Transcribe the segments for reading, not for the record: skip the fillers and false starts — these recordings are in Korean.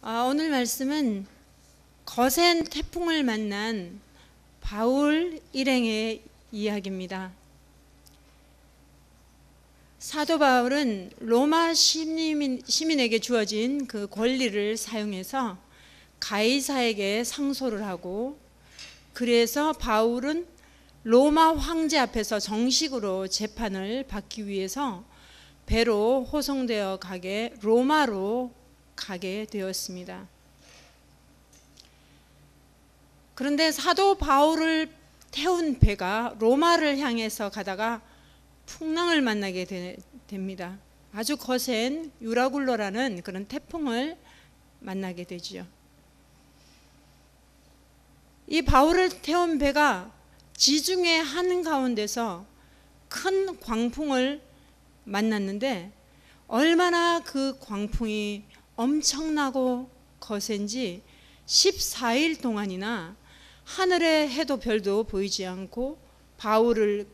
오늘 말씀은 거센 태풍을 만난 바울 일행의 이야기입니다. 사도 바울은 로마 시민에게 주어진 그 권리를 사용해서 가이사에게 상소를 하고, 그래서 바울은 로마 황제 앞에서 정식으로 재판을 받기 위해서 배로 호송되어 로마로 가게 되었습니다. 그런데 사도 바울을 태운 배가 로마를 향해서 가다가 풍랑을 만나게 됩니다. 아주 거센 유라굴로라는 그런 태풍을 만나게 되죠. 이 바울을 태운 배가 지중해 한가운데서 큰 광풍을 만났는데, 얼마나 그 광풍이 엄청나고 거센지 14일 동안이나 하늘의 해도 별도 보이지 않고 바울을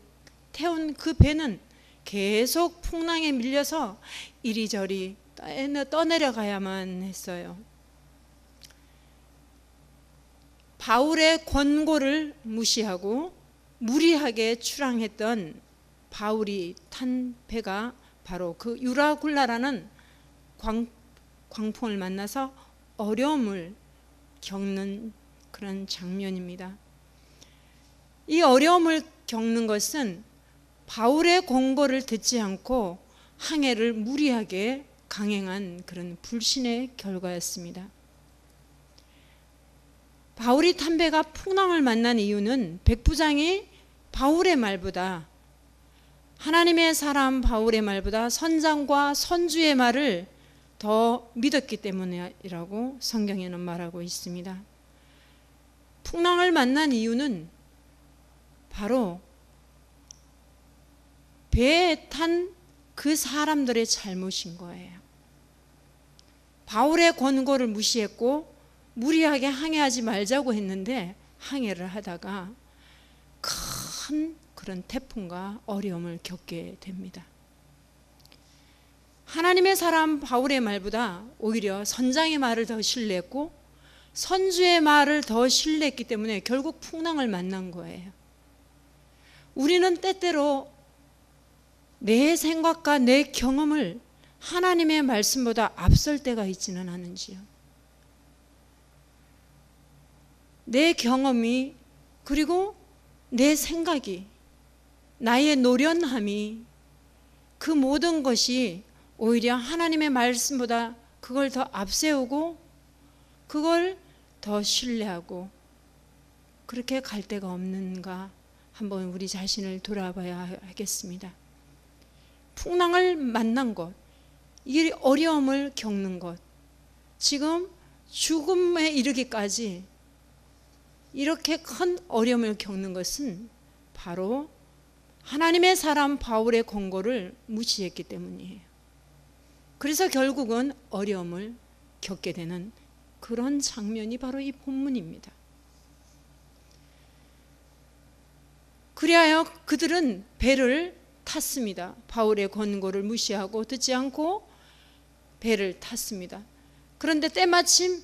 태운 그 배는 계속 풍랑에 밀려서 이리저리 떠내려가야만 했어요. 바울의 권고를 무시하고 무리하게 출항했던 바울이 탄 배가 바로 그 유라굴라라는 광풍을 만나서 어려움을 겪는 그런 장면입니다. 이 어려움을 겪는 것은 바울의 권고를 듣지 않고 항해를 무리하게 강행한 그런 불신의 결과였습니다. 바울이 탄 배가 풍랑을 만난 이유는 백부장이 바울의 말보다, 하나님의 사람 바울의 말보다 선장과 선주의 말을 더 믿었기 때문이라고 성경에는 말하고 있습니다. 풍랑을 만난 이유는 바로 배에 탄 그 사람들의 잘못인 거예요. 바울의 권고를 무시했고 무리하게 항해하지 말자고 했는데 항해를 하다가 큰 그런 태풍과 어려움을 겪게 됩니다. 하나님의 사람 바울의 말보다 오히려 선장의 말을 더 신뢰했고 선주의 말을 더 신뢰했기 때문에 결국 풍랑을 만난 거예요. 우리는 때때로 내 생각과 내 경험을 하나님의 말씀보다 앞설 때가 있지는 않은지요. 내 경험이, 그리고 내 생각이, 나의 노련함이, 그 모든 것이 오히려 하나님의 말씀보다 그걸 더 앞세우고 그걸 더 신뢰하고 그렇게 갈 데가 없는가, 한번 우리 자신을 돌아봐야 하겠습니다. 풍랑을 만난 것, 이 어려움을 겪는 것, 지금 죽음에 이르기까지 이렇게 큰 어려움을 겪는 것은 바로 하나님의 사람 바울의 권고를 무시했기 때문이에요. 그래서 결국은 어려움을 겪게 되는 그런 장면이 바로 이 본문입니다. 그리하여 그들은 배를 탔습니다. 바울의 권고를 무시하고 듣지 않고 배를 탔습니다. 그런데 때마침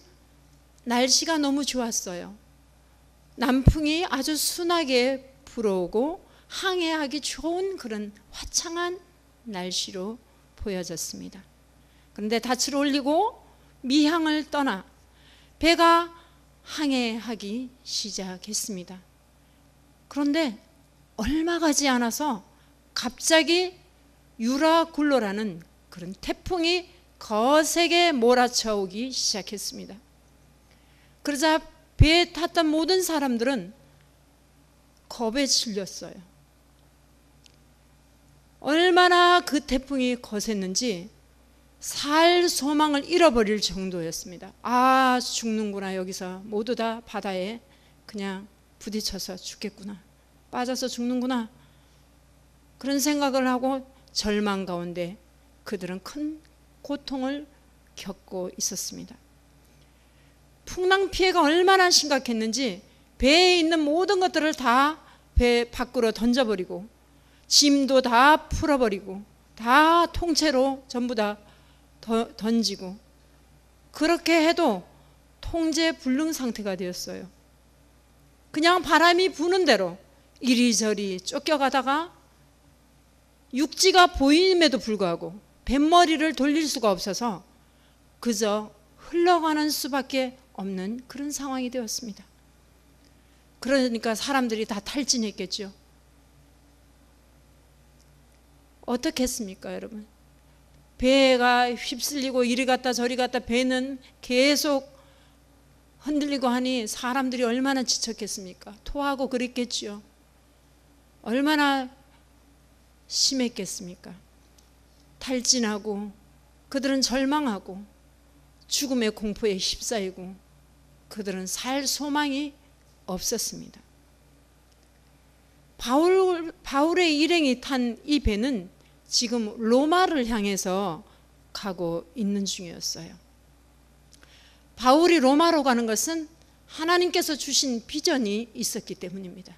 날씨가 너무 좋았어요. 남풍이 아주 순하게 불어오고 항해하기 좋은 그런 화창한 날씨로 보여졌습니다. 그런데 닻을 올리고 미항을 떠나 배가 항해하기 시작했습니다. 그런데 얼마 가지 않아서 갑자기 유라굴로라는 그런 태풍이 거세게 몰아쳐 오기 시작했습니다. 그러자 배에 탔던 모든 사람들은 겁에 질렸어요. 얼마나 그 태풍이 거셌는지 살 소망을 잃어버릴 정도였습니다. 아, 죽는구나. 여기서 모두 다 바다에 그냥 부딪혀서 죽겠구나. 빠져서 죽는구나. 그런 생각을 하고 절망 가운데 그들은 큰 고통을 겪고 있었습니다. 풍랑 피해가 얼마나 심각했는지 배에 있는 모든 것들을 다 배 밖으로 던져버리고 짐도 다 풀어버리고 다 통째로 전부 다 던지고 그렇게 해도 통제 불능 상태가 되었어요. 그냥 바람이 부는 대로 이리저리 쫓겨가다가 육지가 보임에도 불구하고 뱃머리를 돌릴 수가 없어서 그저 흘러가는 수밖에 없는 그런 상황이 되었습니다. 그러니까 사람들이 다 탈진했겠죠. 어떻게 했습니까, 여러분? 배가 휩쓸리고 이리 갔다 저리 갔다 배는 계속 흔들리고 하니 사람들이 얼마나 지쳤겠습니까? 토하고 그랬겠지요. 얼마나 심했겠습니까? 탈진하고 그들은 절망하고 죽음의 공포에 휩싸이고 그들은 살 소망이 없었습니다. 바울의 일행이 탄 이 배는 지금 로마를 향해서 가고 있는 중이었어요. 바울이 로마로 가는 것은 하나님께서 주신 비전이 있었기 때문입니다.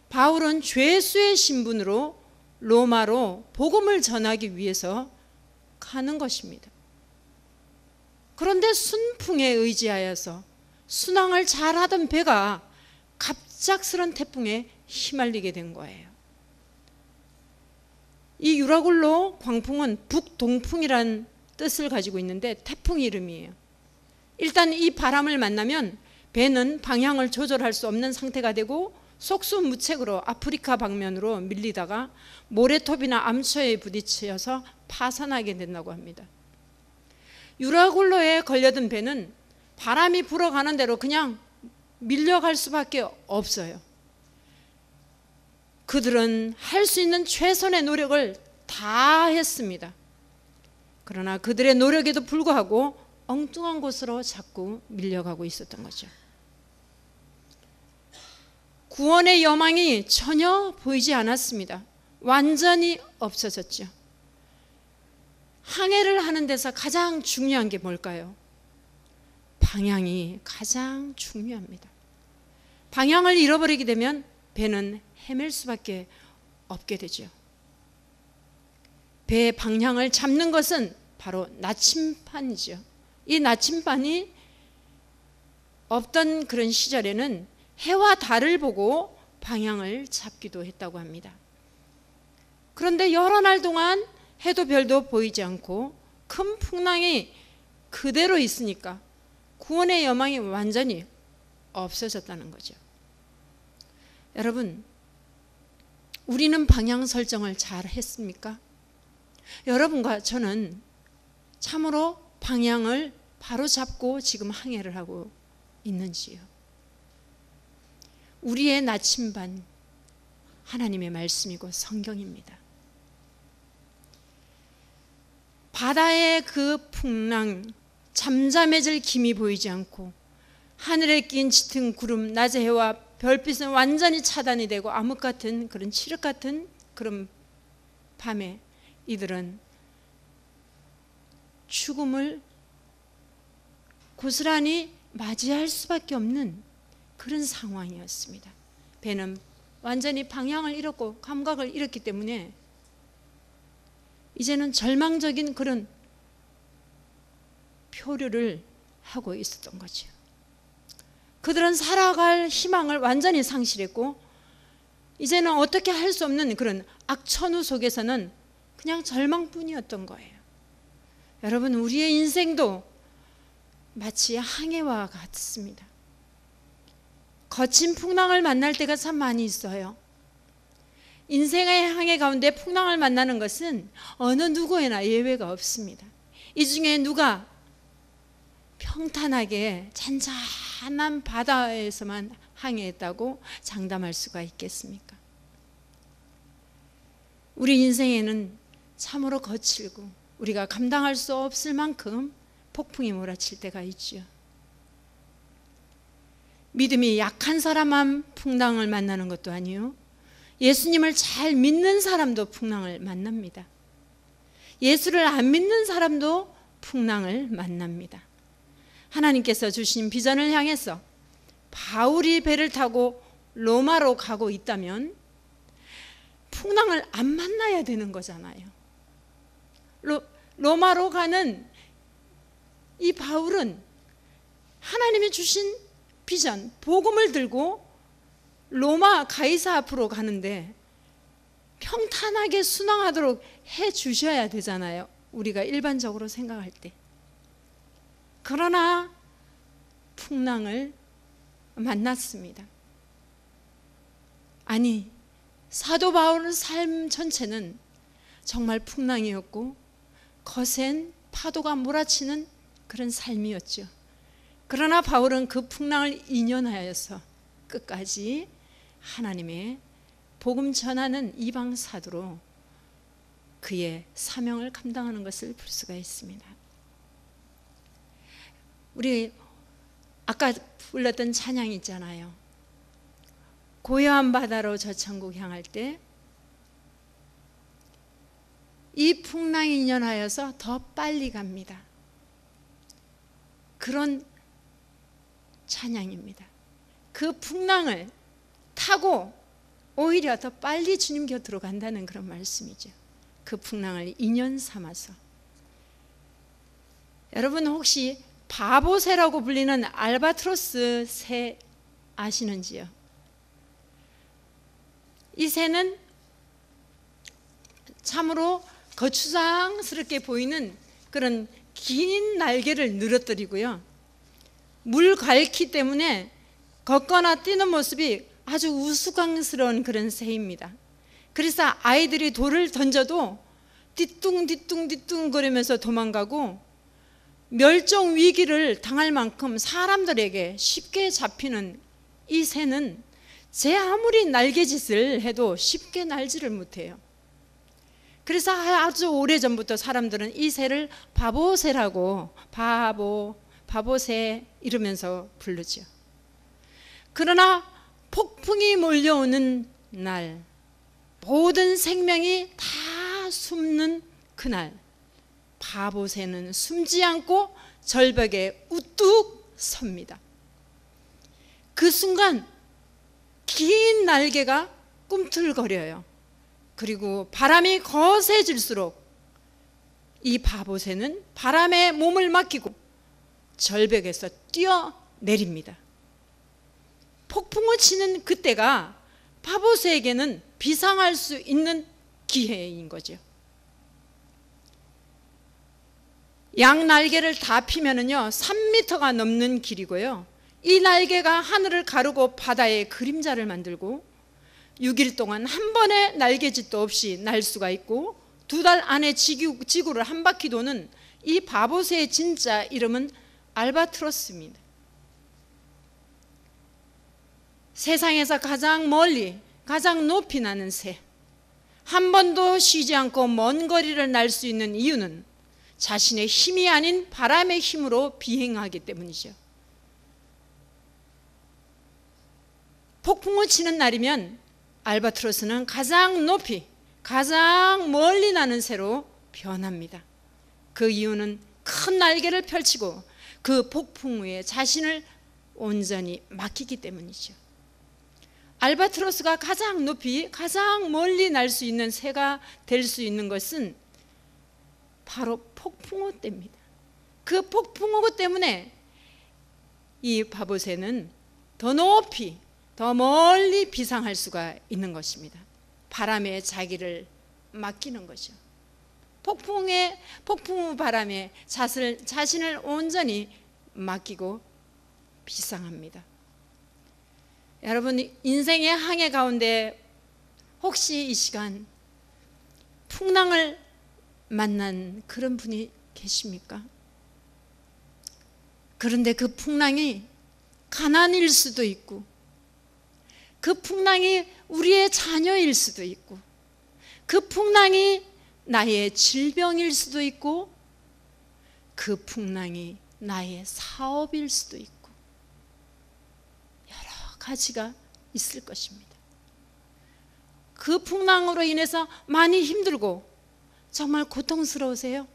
바울은 죄수의 신분으로 로마로 복음을 전하기 위해서 가는 것입니다. 그런데 순풍에 의지하여서 순항을 잘하던 배가 갑작스런 태풍에 휘말리게 된 거예요. 이 유라굴로 광풍은 북동풍이라는 뜻을 가지고 있는데 태풍 이름이에요. 일단 이 바람을 만나면 배는 방향을 조절할 수 없는 상태가 되고 속수무책으로 아프리카 방면으로 밀리다가 모래톱이나 암초에 부딪혀서 파산하게 된다고 합니다. 유라굴로에 걸려든 배는 바람이 불어가는 대로 그냥 밀려갈 수밖에 없어요. 그들은 할 수 있는 최선의 노력을 다 했습니다. 그러나 그들의 노력에도 불구하고 엉뚱한 곳으로 자꾸 밀려가고 있었던 거죠. 구원의 여망이 전혀 보이지 않았습니다. 완전히 없어졌죠. 항해를 하는 데서 가장 중요한 게 뭘까요? 방향이 가장 중요합니다. 방향을 잃어버리게 되면 배는 헤맬 수밖에 없게 되죠. 배의 방향을 잡는 것은 바로 나침반이죠. 이 나침반이 없던 그런 시절에는 해와 달을 보고 방향을 잡기도 했다고 합니다. 그런데 여러 날 동안 해도 별도 보이지 않고 큰 풍랑이 그대로 있으니까 구원의 여망이 완전히 없어졌다는 거죠. 여러분, 우리는 방향 설정을 잘 했습니까? 여러분과 저는 참으로 방향을 바로 잡고 지금 항해를 하고 있는지요? 우리의 나침반, 하나님의 말씀이고 성경입니다. 바다의 그 풍랑, 잠잠해질 김이 보이지 않고 하늘에 낀 짙은 구름, 낮의 해와 별빛은 완전히 차단이 되고 암흑 같은 그런 칠흑 같은 그런 밤에 이들은 죽음을 고스란히 맞이할 수밖에 없는 그런 상황이었습니다. 배는 완전히 방향을 잃었고 감각을 잃었기 때문에 이제는 절망적인 그런 표류를 하고 있었던 거죠. 그들은 살아갈 희망을 완전히 상실했고 이제는 어떻게 할 수 없는 그런 악천후 속에서는 그냥 절망뿐이었던 거예요. 여러분, 우리의 인생도 마치 항해와 같습니다. 거친 풍랑을 만날 때가 참 많이 있어요. 인생의 항해 가운데 풍랑을 만나는 것은 어느 누구에나 예외가 없습니다. 이 중에 누가 평탄하게 잔잔한 바다에서만 항해했다고 장담할 수가 있겠습니까? 우리 인생에는 참으로 거칠고 우리가 감당할 수 없을 만큼 폭풍이 몰아칠 때가 있죠. 믿음이 약한 사람만 풍랑을 만나는 것도 아니요, 예수님을 잘 믿는 사람도 풍랑을 만납니다. 예수를 안 믿는 사람도 풍랑을 만납니다. 하나님께서 주신 비전을 향해서 바울이 배를 타고 로마로 가고 있다면 풍랑을 안 만나야 되는 거잖아요. 로마로 가는 이 바울은 하나님이 주신 비전, 복음을 들고 로마 가이사 앞으로 가는데 평탄하게 순항하도록 해 주셔야 되잖아요. 우리가 일반적으로 생각할 때. 그러나 풍랑을 만났습니다. 아니, 사도 바울의 삶 전체는 정말 풍랑이었고 거센 파도가 몰아치는 그런 삶이었죠. 그러나 바울은 그 풍랑을 인연하여서 끝까지 하나님의 복음 전하는 이방 사도로 그의 사명을 감당하는 것을 볼 수가 있습니다. 우리 아까 불렀던 찬양이 있잖아요. 고요한 바다로 저 천국 향할 때 이 풍랑이 인연하여서 더 빨리 갑니다. 그런 찬양입니다. 그 풍랑을 타고 오히려 더 빨리 주님 곁으로 간다는 그런 말씀이죠. 그 풍랑을 인연 삼아서. 여러분 혹시 바보새라고 불리는 알바트로스 새 아시는지요? 이 새는 참으로 거추장스럽게 보이는 그런 긴 날개를 늘어뜨리고요. 물 갈퀴 때문에 걷거나 뛰는 모습이 아주 우스꽝스러운 그런 새입니다. 그래서 아이들이 돌을 던져도 뒤뚱뒤뚱 거리면서 도망가고 멸종 위기를 당할 만큼 사람들에게 쉽게 잡히는 이 새는 제 아무리 날개짓을 해도 쉽게 날지를 못해요. 그래서 아주 오래전부터 사람들은 이 새를 바보새라고 바보새 이러면서 부르죠. 그러나 폭풍이 몰려오는 날, 모든 생명이 다 숨는 그날, 바보새는 숨지 않고 절벽에 우뚝 섭니다. 그 순간 긴 날개가 꿈틀거려요. 그리고 바람이 거세질수록 이 바보새는 바람에 몸을 맡기고 절벽에서 뛰어내립니다. 폭풍을 치는 그때가 바보새에게는 비상할 수 있는 기회인 거죠. 양 날개를 다 피면은요 3m가 넘는 길이고요. 이 날개가 하늘을 가르고 바다에 그림자를 만들고 6일 동안 한 번의 날개짓도 없이 날 수가 있고 2달 안에 지구를 한 바퀴 도는 이 바보새의 진짜 이름은 알바트로스입니다. 세상에서 가장 멀리 가장 높이 나는 새, 한 번도 쉬지 않고 먼 거리를 날 수 있는 이유는 자신의 힘이 아닌 바람의 힘으로 비행하기 때문이죠. 폭풍을 치는 날이면 알바트로스는 가장 높이 가장 멀리 나는 새로 변합니다. 그 이유는 큰 날개를 펼치고 그 폭풍 위에 자신을 온전히 맡기기 때문이죠. 알바트로스가 가장 높이 가장 멀리 날 수 있는 새가 될 수 있는 것은 바로 폭풍우 때입니다. 그 폭풍우 때문에 이 바보새는 더 높이 더 멀리 비상할 수가 있는 것입니다. 바람에 자기를 맡기는 것이죠. 폭풍우 바람에 자신을 온전히 맡기고 비상합니다. 여러분 인생의 항해 가운데 혹시 이 시간 풍랑을 만난 그런 분이 계십니까? 그런데 그 풍랑이 가난일 수도 있고 그 풍랑이 우리의 자녀일 수도 있고 그 풍랑이 나의 질병일 수도 있고 그 풍랑이 나의 사업일 수도 있고 여러 가지가 있을 것입니다. 그 풍랑으로 인해서 많이 힘들고 정말 고통스러우세요?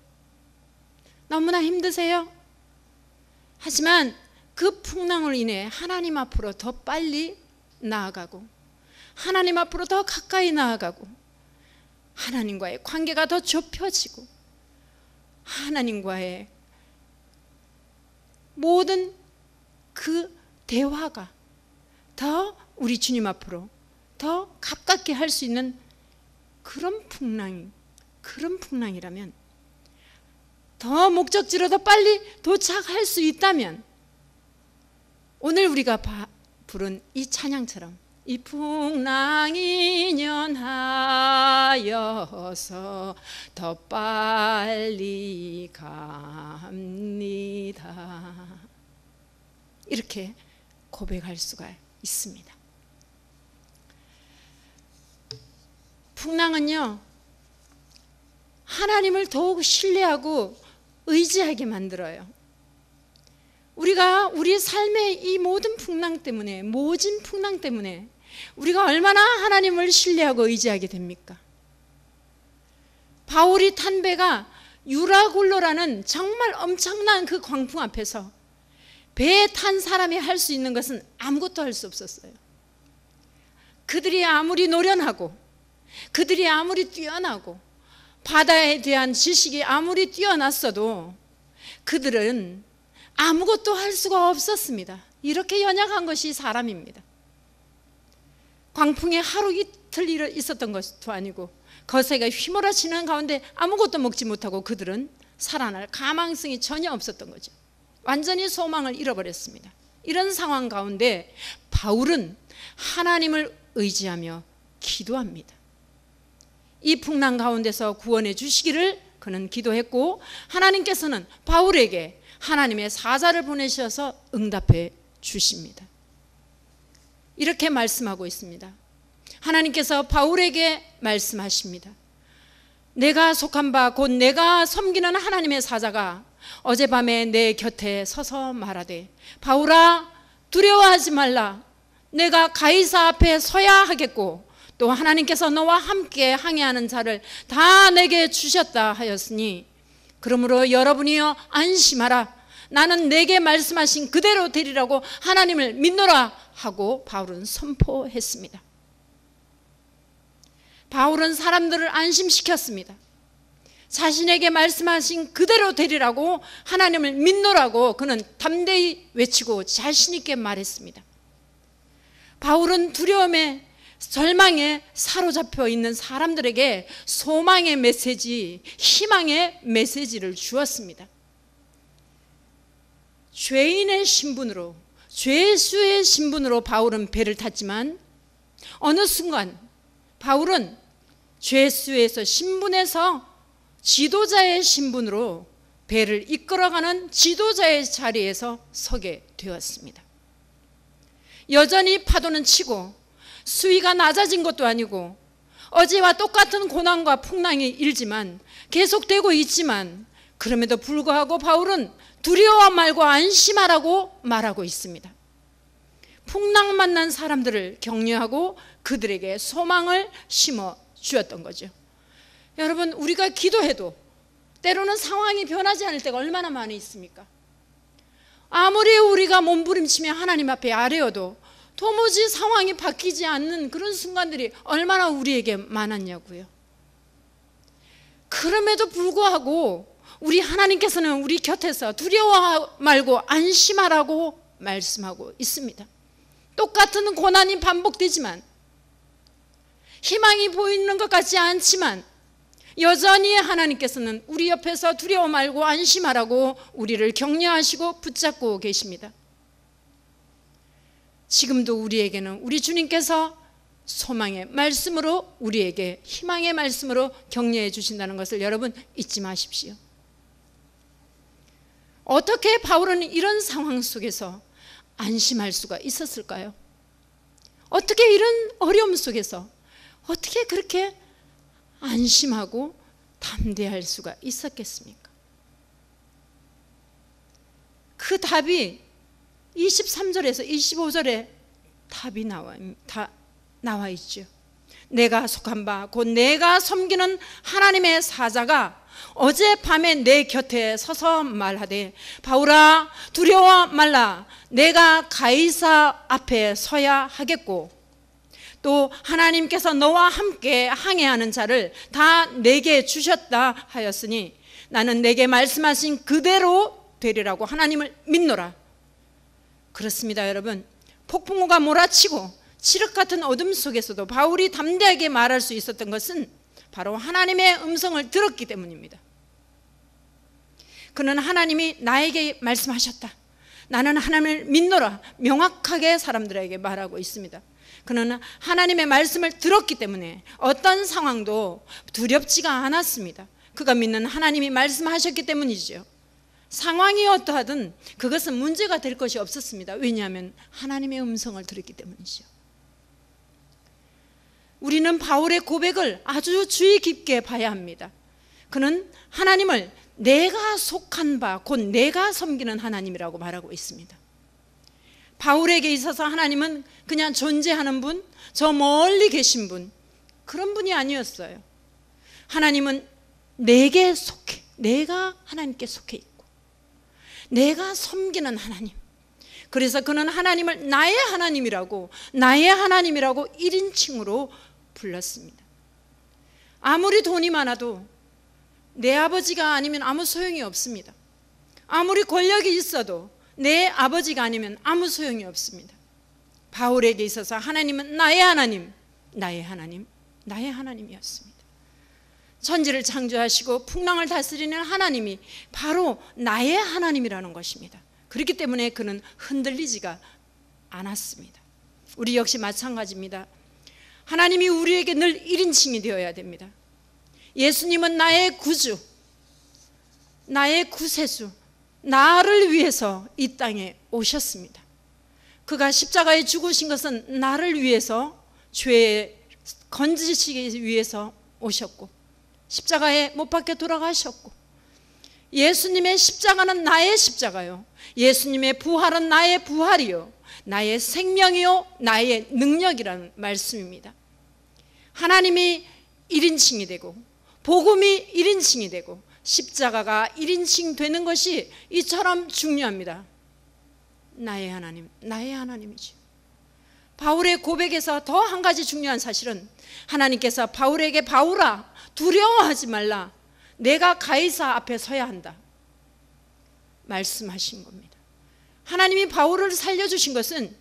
너무나 힘드세요? 하지만 그 풍랑으로 인해 하나님 앞으로 더 빨리 나아가고 하나님 앞으로 더 가까이 나아가고 하나님과의 관계가 더 좁혀지고 하나님과의 모든 그 대화가 더 우리 주님 앞으로 더 가깝게 할 수 있는 그런 풍랑이라면, 더 목적지로 더 빨리 도착할 수 있다면, 오늘 우리가 부른 이 찬양처럼 이 풍랑이 연하여서 더 빨리 갑니다, 이렇게 고백할 수가 있습니다. 풍랑은요, 하나님을 더욱 신뢰하고 의지하게 만들어요. 우리가 우리 삶의 이 모든 풍랑 때문에, 모진 풍랑 때문에 우리가 얼마나 하나님을 신뢰하고 의지하게 됩니까? 바울이 탄 배가 유라굴로라는 정말 엄청난 그 광풍 앞에서 배에 탄 사람이 할 수 있는 것은 아무것도 할 수 없었어요. 그들이 아무리 노련하고, 그들이 아무리 뛰어나고, 바다에 대한 지식이 아무리 뛰어났어도 그들은 아무것도 할 수가 없었습니다. 이렇게 연약한 것이 사람입니다. 광풍에 하루 이틀 있었던 것도 아니고 거세가 휘몰아치는 가운데 아무것도 먹지 못하고 그들은 살아날 가망성이 전혀 없었던 거죠. 완전히 소망을 잃어버렸습니다. 이런 상황 가운데 바울은 하나님을 의지하며 기도합니다. 이 풍랑 가운데서 구원해 주시기를 그는 기도했고, 하나님께서는 바울에게 하나님의 사자를 보내셔서 응답해 주십니다. 이렇게 말씀하고 있습니다. 하나님께서 바울에게 말씀하십니다. 내가 속한 바 곧 내가 섬기는 하나님의 사자가 어젯밤에 내 곁에 서서 말하되, 바울아 두려워하지 말라. 내가 가이사 앞에 서야 하겠고 또 하나님께서 너와 함께 항해하는 자를 다 내게 주셨다 하였으니, 그러므로 여러분이여 안심하라. 나는 내게 말씀하신 그대로 되리라고 하나님을 믿노라 하고 바울은 선포했습니다. 바울은 사람들을 안심시켰습니다. 자신에게 말씀하신 그대로 되리라고, 하나님을 믿노라고 그는 담대히 외치고 자신 있게 말했습니다. 바울은 두려움에, 절망에 사로잡혀 있는 사람들에게 소망의 메시지, 희망의 메시지를 주었습니다. 죄인의 신분으로, 죄수의 신분으로 바울은 배를 탔지만 어느 순간 바울은 죄수에서 신분에서 지도자의 신분으로 배를 이끌어가는 지도자의 자리에서 서게 되었습니다. 여전히 파도는 치고 수위가 낮아진 것도 아니고 어제와 똑같은 고난과 풍랑이 일지만 계속되고 있지만, 그럼에도 불구하고 바울은 두려워 말고 안심하라고 말하고 있습니다. 풍랑 만난 사람들을 격려하고 그들에게 소망을 심어 주었던 거죠. 여러분, 우리가 기도해도 때로는 상황이 변하지 않을 때가 얼마나 많이 있습니까? 아무리 우리가 몸부림치며 하나님 앞에 아뢰어도 도무지 상황이 바뀌지 않는 그런 순간들이 얼마나 우리에게 많았냐고요. 그럼에도 불구하고 우리 하나님께서는 우리 곁에서 두려워 말고 안심하라고 말씀하고 있습니다. 똑같은 고난이 반복되지만, 희망이 보이는 것 같지 않지만 여전히 하나님께서는 우리 옆에서 두려워 말고 안심하라고 우리를 격려하시고 붙잡고 계십니다. 지금도 우리에게는 우리 주님께서 소망의 말씀으로, 우리에게 희망의 말씀으로 격려해 주신다는 것을 여러분 잊지 마십시오. 어떻게 바울은 이런 상황 속에서 안심할 수가 있었을까요? 어떻게 이런 어려움 속에서 어떻게 그렇게 안심하고 담대할 수가 있었겠습니까? 그 답이 23절에서 25절에 답이 나와 있죠. 내가 속한 바 곧 내가 섬기는 하나님의 사자가 어젯밤에 내 곁에 서서 말하되, 바울아 두려워 말라. 내가 가이사 앞에 서야 하겠고 또 하나님께서 너와 함께 항해하는 자를 다 내게 주셨다 하였으니, 나는 내게 말씀하신 그대로 되리라고 하나님을 믿노라. 그렇습니다, 여러분. 폭풍우가 몰아치고 칠흑 같은 어둠 속에서도 바울이 담대하게 말할 수 있었던 것은 바로 하나님의 음성을 들었기 때문입니다. 그는 하나님이 나에게 말씀하셨다, 나는 하나님을 믿노라, 명확하게 사람들에게 말하고 있습니다. 그는 하나님의 말씀을 들었기 때문에 어떤 상황도 두렵지가 않았습니다. 그가 믿는 하나님이 말씀하셨기 때문이죠. 상황이 어떠하든 그것은 문제가 될 것이 없었습니다. 왜냐하면 하나님의 음성을 들었기 때문이죠. 우리는 바울의 고백을 아주 주의 깊게 봐야 합니다. 그는 하나님을 내가 속한 바, 곧 내가 섬기는 하나님이라고 말하고 있습니다. 바울에게 있어서 하나님은 그냥 존재하는 분, 저 멀리 계신 분, 그런 분이 아니었어요. 하나님은 내게 속해, 내가 하나님께 속해 있고 내가 섬기는 하나님. 그래서 그는 하나님을 나의 하나님이라고 1인칭으로 불렀습니다. 아무리 돈이 많아도 내 아버지가 아니면 아무 소용이 없습니다. 아무리 권력이 있어도 내 아버지가 아니면 아무 소용이 없습니다. 바울에게 있어서 하나님은 나의 하나님, 나의 하나님, 나의 하나님이었습니다. 천지를 창조하시고 풍랑을 다스리는 하나님이 바로 나의 하나님이라는 것입니다. 그렇기 때문에 그는 흔들리지가 않았습니다. 우리 역시 마찬가지입니다. 하나님이 우리에게 늘 1인칭이 되어야 됩니다. 예수님은 나의 구주, 나의 구세주, 나를 위해서 이 땅에 오셨습니다. 그가 십자가에 죽으신 것은 나를 위해서, 죄 건지시기 위해서 오셨고 십자가에 못 박혀 돌아가셨고, 예수님의 십자가는 나의 십자가요, 예수님의 부활은 나의 부활이요, 나의 생명이요, 나의 능력이라는 말씀입니다. 하나님이 1인칭이 되고 복음이 1인칭이 되고 십자가가 1인칭 되는 것이 이처럼 중요합니다. 나의 하나님, 나의 하나님이죠. 바울의 고백에서 더 한 가지 중요한 사실은 하나님께서 바울에게 바울아 두려워하지 말라, 내가 가이사 앞에 서야 한다 말씀하신 겁니다. 하나님이 바울을 살려주신 것은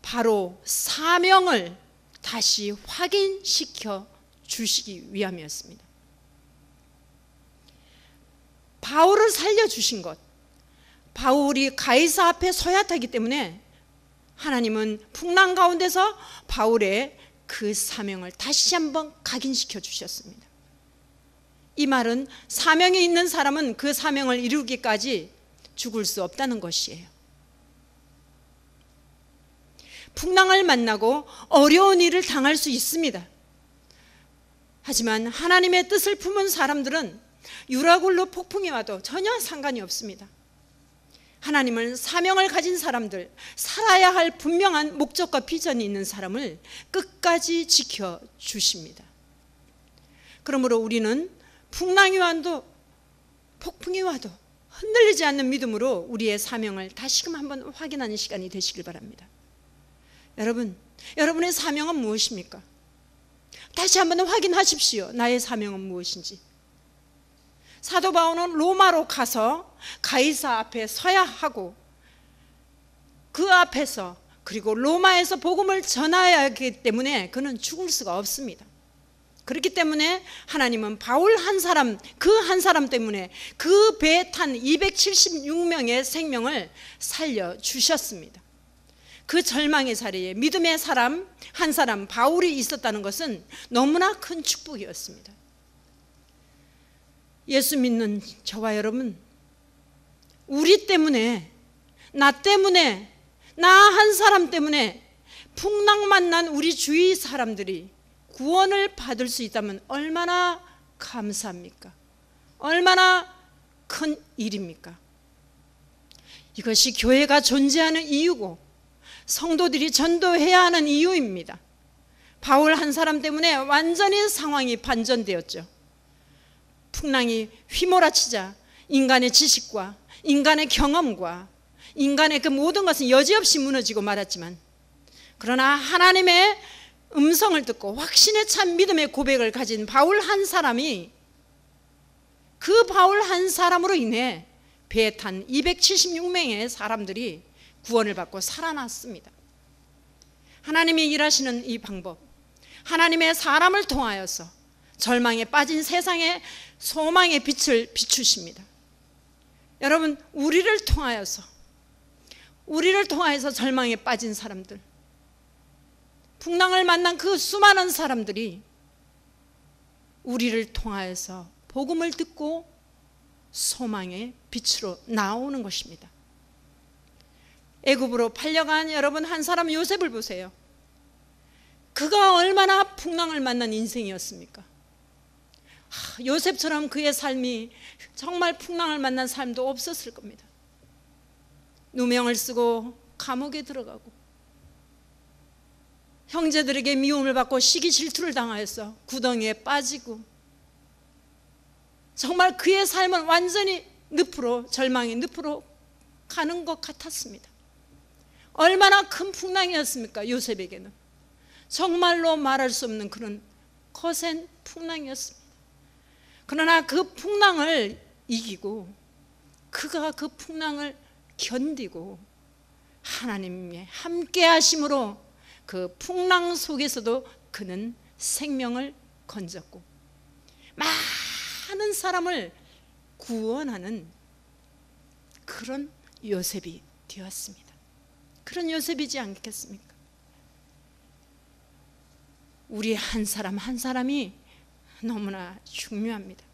바로 사명을 다시 확인시켜 주시기 위함이었습니다. 바울을 살려주신 것, 바울이 가이사 앞에 서야 하기 때문에 하나님은 풍랑 가운데서 바울의 그 사명을 다시 한번 각인시켜 주셨습니다. 이 말은 사명이 있는 사람은 그 사명을 이루기까지 죽을 수 없다는 것이에요. 풍랑을 만나고 어려운 일을 당할 수 있습니다. 하지만 하나님의 뜻을 품은 사람들은 유라굴로 폭풍이 와도 전혀 상관이 없습니다. 하나님은 사명을 가진 사람들, 살아야 할 분명한 목적과 비전이 있는 사람을 끝까지 지켜주십니다. 그러므로 우리는 풍랑이 와도 폭풍이 와도 흔들리지 않는 믿음으로 우리의 사명을 다시금 한번 확인하는 시간이 되시길 바랍니다. 여러분, 여러분의 사명은 무엇입니까? 다시 한번 확인하십시오. 나의 사명은 무엇인지. 사도 바울은 로마로 가서 가이사 앞에 서야 하고 그 앞에서, 그리고 로마에서 복음을 전해야 하기 때문에 그는 죽을 수가 없습니다. 그렇기 때문에 하나님은 바울 한 사람, 그 한 사람 때문에 그 배에 탄 276명의 생명을 살려주셨습니다. 그 절망의 자리에 믿음의 사람 한 사람 바울이 있었다는 것은 너무나 큰 축복이었습니다. 예수 믿는 저와 여러분, 우리 때문에, 나 때문에, 나 한 사람 때문에 풍랑 만난 우리 주위 사람들이 구원을 받을 수 있다면 얼마나 감사합니까? 얼마나 큰 일입니까? 이것이 교회가 존재하는 이유고 성도들이 전도해야 하는 이유입니다. 바울 한 사람 때문에 완전히 상황이 반전되었죠. 풍랑이 휘몰아치자 인간의 지식과 인간의 경험과 인간의 그 모든 것은 여지없이 무너지고 말았지만, 그러나 하나님의 음성을 듣고 확신에 찬 믿음의 고백을 가진 바울 한 사람이, 그 바울 한 사람으로 인해 배에 탄 276명의 사람들이 구원을 받고 살아났습니다. 하나님이 일하시는 이 방법, 하나님의 사람을 통하여서 절망에 빠진 세상에 소망의 빛을 비추십니다. 여러분, 우리를 통하여서 절망에 빠진 사람들, 풍랑을 만난 그 수많은 사람들이 우리를 통하여서 복음을 듣고 소망의 빛으로 나오는 것입니다. 애굽으로 팔려간 여러분 한 사람 요셉을 보세요. 그가 얼마나 풍랑을 만난 인생이었습니까? 요셉처럼 그의 삶이 정말 풍랑을 만난 삶도 없었을 겁니다. 누명을 쓰고 감옥에 들어가고 형제들에게 미움을 받고 시기 질투를 당하여서 구덩이에 빠지고, 정말 그의 삶은 완전히 절망의 늪으로 가는 것 같았습니다. 얼마나 큰 풍랑이었습니까? 요셉에게는 정말로 말할 수 없는 그런 거센 풍랑이었습니다. 그러나 그 풍랑을 이기고, 그가 그 풍랑을 견디고 하나님의 함께 하심으로 그 풍랑 속에서도 그는 생명을 건졌고 많은 사람을 구원하는 그런 요셉이 되었습니다. 그런 요셉이지 않겠습니까? 우리 한 사람 한 사람이 너무나 중요합니다.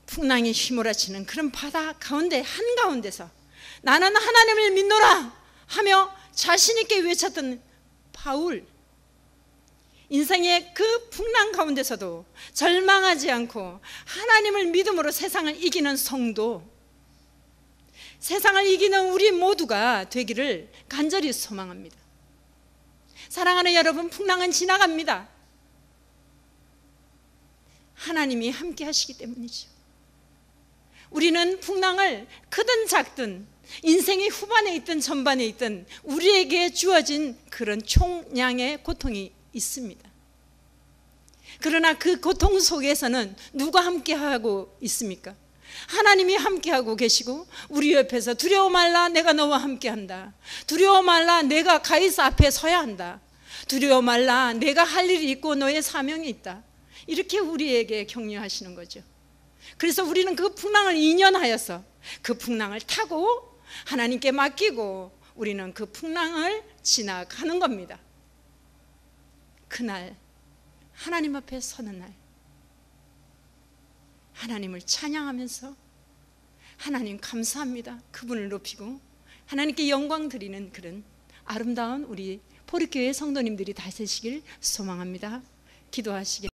풍랑이 휘몰아치는 그런 바다 가운데 한가운데서 나는 하나님을 믿노라 하며 자신 있게 외쳤던 바울, 인생의 그 풍랑 가운데서도 절망하지 않고 하나님을 믿음으로 세상을 이기는 성도, 세상을 이기는 우리 모두가 되기를 간절히 소망합니다. 사랑하는 여러분, 풍랑은 지나갑니다. 하나님이 함께 하시기 때문이죠. 우리는 풍랑을 크든 작든 인생의 후반에 있든 전반에 있든 우리에게 주어진 그런 총량의 고통이 있습니다. 그러나 그 고통 속에서는 누가 함께하고 있습니까? 하나님이 함께하고 계시고, 우리 옆에서 두려워 말라 내가 너와 함께한다, 두려워 말라 내가 가이사 앞에 서야 한다, 두려워 말라 내가 할 일이 있고 너의 사명이 있다, 이렇게 우리에게 격려하시는 거죠. 그래서 우리는 그 풍랑을 인연하여서 그 풍랑을 타고 하나님께 맡기고 우리는 그 풍랑을 지나가는 겁니다. 그날 하나님 앞에 서는 날, 하나님을 찬양하면서 하나님 감사합니다, 그분을 높이고 하나님께 영광 드리는 그런 아름다운 우리 포리교회 성도님들이 다 되시길 소망합니다. 기도하시길